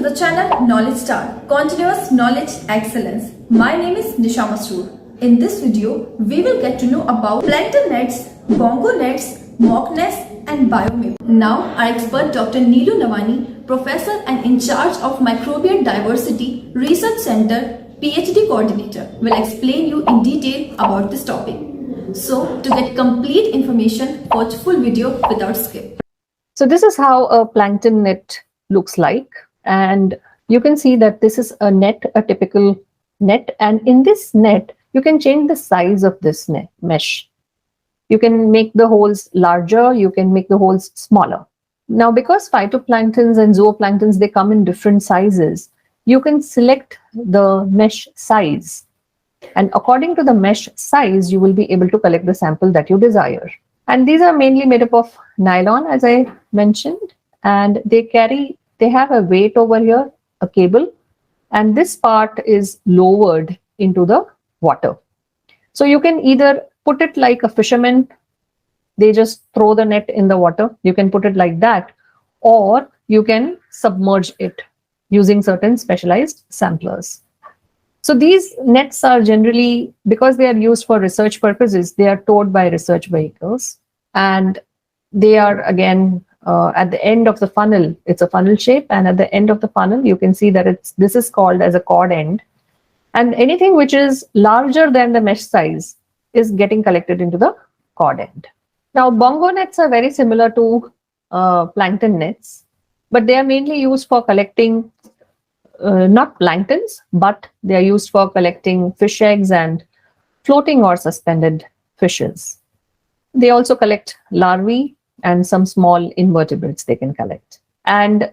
to the channel Knowledge Star, Continuous Knowledge Excellence. My name is Nisha Masroor. In this video, we will get to know about Plankton nets, Bongo nets, Mocness and Biomaper. Now, our expert Dr. Neelu Nawani, Professor and in charge of Microbial Diversity Research Center, PhD Coordinator, will explain you in detail about this topic. So, to get complete information, watch full video without skip. So this is how a plankton net looks like, and you can see that this is a net, a typical net, and in this net you can change the size of this net mesh. You can make the holes larger, you can make the holes smaller. Now, because phytoplanktons and zooplanktons, they come in different sizes, you can select the mesh size, and according to the mesh size you will be able to collect the sample that you desire. And these are mainly made up of nylon, as I mentioned, and they have a weight over here, a cable, and this part is lowered into the water. So you can either put it like a fisherman, they just throw the net in the water, you can put it like that, or you can submerge it using certain specialized samplers. So these nets are generally, because they are used for research purposes, they are towed by research vehicles, and they are again at the end of the funnel. It's a funnel shape, and at the end of the funnel you can see that this is called as a cord end, and anything which is larger than the mesh size is getting collected into the cord end. Now, bongo nets are very similar to plankton nets, but they are mainly used for collecting not planktons, but they are used for collecting fish eggs and floating or suspended fishes. They also collect larvae and some small invertebrates they can collect. And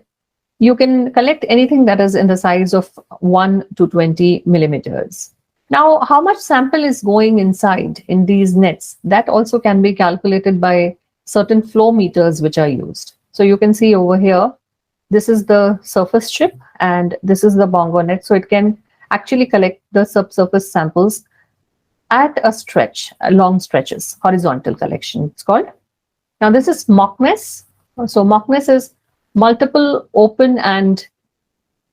you can collect anything that is in the size of 1 to 20 millimeters. Now, how much sample is going inside in these nets? That also can be calculated by certain flow meters which are used. So you can see over here, this is the surface chip and this is the bongo net. So it can actually collect the subsurface samples at a stretch, long stretches, horizontal collection it's called. Now this is Mocness. So Mocness is multiple open and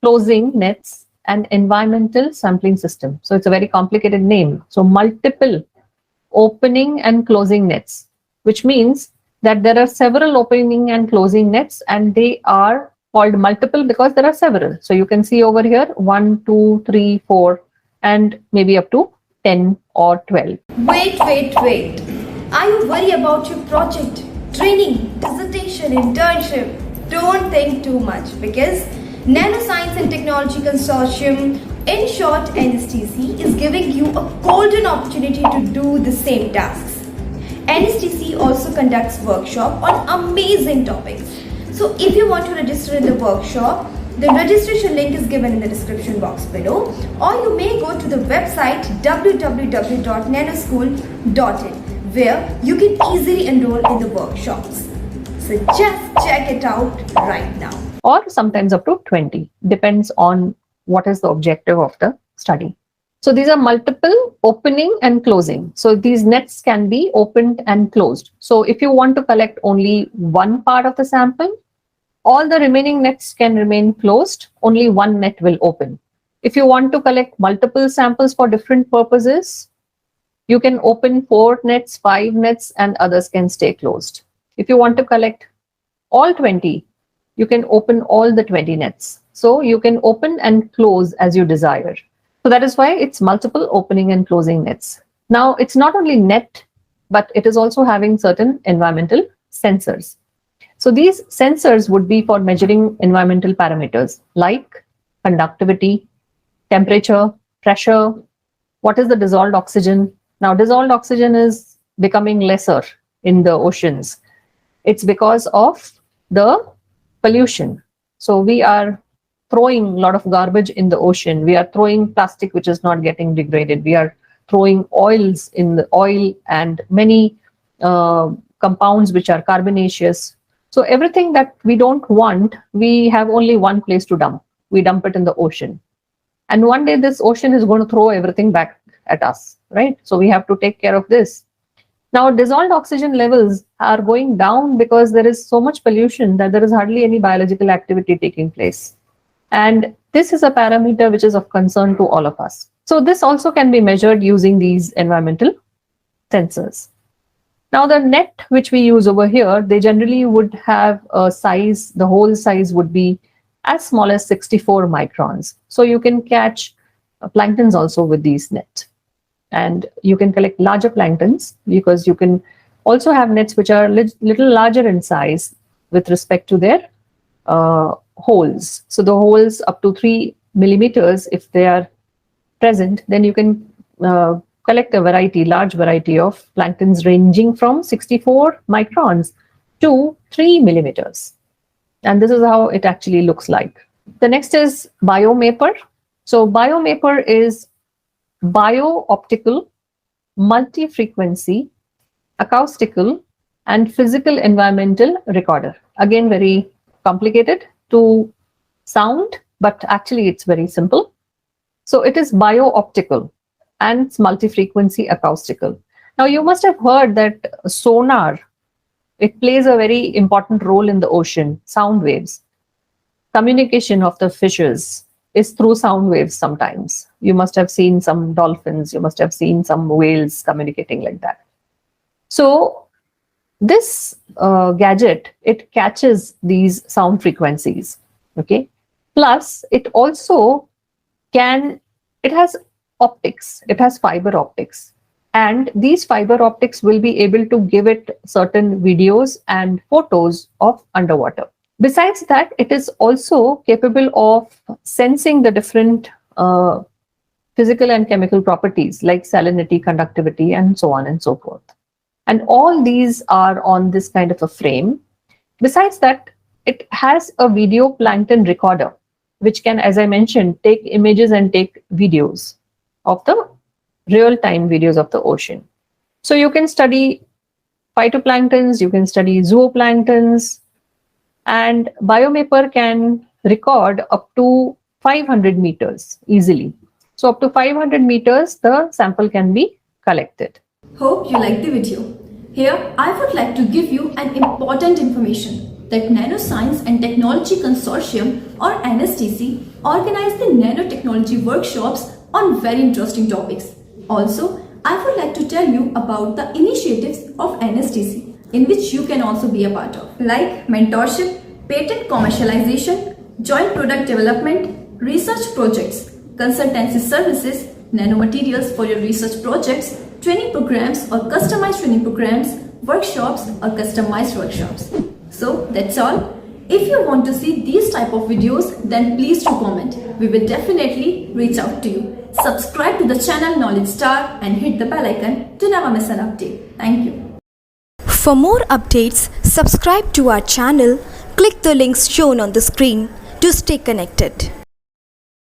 closing nets and environmental sampling system. So it's a very complicated name. So multiple opening and closing nets, which means that there are several opening and closing nets, and they are called multiple because there are several. So you can see over here 1, 2, 3, 4, and maybe up to 10 or 12. Wait. Are you worried about your project, training, dissertation, internship? Don't think too much, because Nanoscience and Technology Consortium, in short NSTC, is giving you a golden opportunity to do the same tasks. NSTC also conducts workshops on amazing topics. So if you want to register in the workshop, the registration link is given in the description box below, or you may go to the website www.nanoschool.in, where you can easily enroll in the workshops. So just check it out right now. Or sometimes up to 20, depends on what is the objective of the study. So these are multiple opening and closing. So these nets can be opened and closed. So if you want to collect only one part of the sample, all the remaining nets can remain closed, only one net will open. If you want to collect multiple samples for different purposes, you can open 4 nets, 5 nets, and others can stay closed. If you want to collect all 20, you can open all the 20 nets. So you can open and close as you desire. So that is why it's multiple opening and closing nets. Now, it's not only net, but it is also having certain environmental sensors. So these sensors would be for measuring environmental parameters like conductivity, temperature, pressure, what is the dissolved oxygen. Now, dissolved oxygen is becoming lesser in the oceans. It's because of the pollution. So we are throwing a lot of garbage in the ocean. We are throwing plastic which is not getting degraded. We are throwing oils in the oil and many compounds which are carbonaceous. So everything that we don't want, we have only one place to dump. We dump it in the ocean. And one day this ocean is going to throw everything back at us, right? So we have to take care of this. Now, dissolved oxygen levels are going down because there is so much pollution that there is hardly any biological activity taking place. And this is a parameter which is of concern to all of us. So this also can be measured using these environmental sensors. Now the net which we use over here, they generally would have a size, the whole size would be as small as 64 microns. So you can catch planktons also with these nets. And you can collect larger planktons because you can also have nets which are little larger in size with respect to their holes. So the holes up to 3 millimeters, if they are present, then you can collect a large variety of planktons ranging from 64 microns to 3 millimeters. And this is how it actually looks like. The next is Biomaper. So Biomaper is bio-optical, multi-frequency, acoustical, and physical environmental recorder. Again, very complicated to sound, but actually it's very simple. So it is bio-optical and it's multi-frequency acoustical. Now you must have heard that sonar, it plays a very important role in the ocean, sound waves. Communication of the fishes is through sound waves sometimes. You must have seen some dolphins, you must have seen some whales communicating like that. So this gadget, it catches these sound frequencies, okay? Plus, it also it has optics, it has fiber optics. And these fiber optics will be able to give it certain videos and photos of underwater. Besides that, it is also capable of sensing the different physical and chemical properties like salinity, conductivity, and so on and so forth. And all these are on this kind of a frame. Besides that, it has a video plankton recorder, which can, as I mentioned, take images and take videos of the real-time videos of the ocean. So you can study phytoplanktons, you can study zooplanktons, and Biomaper can record up to 500 meters easily. So up to 500 meters, the sample can be collected. Hope you liked the video. Here, I would like to give you an important information that Nanoscience and Technology Consortium or NSTC organize the nanotechnology workshops on very interesting topics. Also, I would like to tell you about the initiatives of NSTC in which you can also be a part of, like mentorship, patent commercialization, joint product development, research projects, consultancy services, nanomaterials for your research projects, training programs or customized training programs, workshops or customized workshops. So that's all. If you want to see these type of videos, then please do comment. We will definitely reach out to you. Subscribe to the channel Knowledge Star and hit the bell icon to never miss an update. Thank you. For more updates, subscribe to our channel, click the links shown on the screen to stay connected.